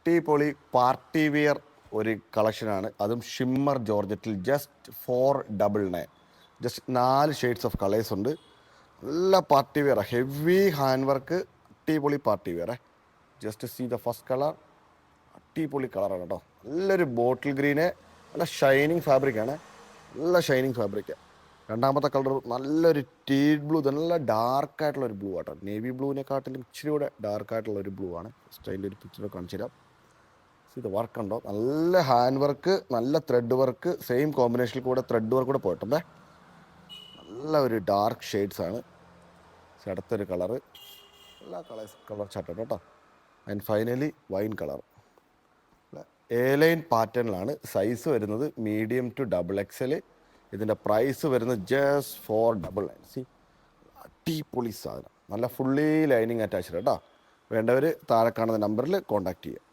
അടിപൊളി party wear ഒരു കളക്ഷനാണ്. അതും ഷിമ്മർ ജോർജറ്റിൽ just 499. Just 4 shades of colours ഉണ്ട്. നല്ല party wear, heavy hand work, അടിപൊളി party wear. Just see the first colour. അടിപൊളി കളറാണ് കേട്ടോ. നല്ലൊരു ബോട്ടിൽ ഗ്രീന്, നല്ല ഷൈനിങ് ഫാബ്രിക്കാണ്, നല്ല ഷൈനിങ് ഫാബ്രിക്. രണ്ടാമത്തെ കളർ നല്ലൊരു ടീൽ ബ്ലൂ, നല്ല ഡാർക്കായിട്ടുള്ള ഒരു ബ്ലൂ ആട്ടോ. നേവി ബ്ലൂവിനെക്കാട്ടിലും ഇച്ചിരി കൂടെ ഡാർക്കായിട്ടുള്ള ഒരു ബ്ലൂ ആണ്. അതിൻ്റെ ഒരു പിക്ചർ കാണിച്ചു തരാം. ഇത് വർക്ക് ഉണ്ടോ, നല്ല ഹാൻഡ് വർക്ക്, നല്ല ത്രെഡ് വർക്ക്, സെയിം കോമ്പിനേഷനിൽ കൂടെ ത്രെഡ് വർക്ക് കൂടെ പോയിട്ടുണ്ടേ. നല്ല ഒരു ഡാർക്ക് ഷെയ്ഡ്സ് ആണ്. അടുത്തൊരു കളറ്, എല്ലാ കളർ ചാർട്ട് കേട്ടോ. And finally wine colour. A line പാറ്റേണിലാണ് സൈസ് വരുന്നത്, മീഡിയം ടു XXL. ഇതിൻ്റെ പ്രൈസ് വരുന്നത് ജസ്റ്റ് 499. സി, അടിപൊളി സാധനം, നല്ല ഫുള്ളി ലൈനിങ് അറ്റാച്ച്ഡ് കേട്ടോ. വേണ്ടവർ താഴെ കാണുന്ന നമ്പറിൽ കോൺടാക്ട് ചെയ്യുക.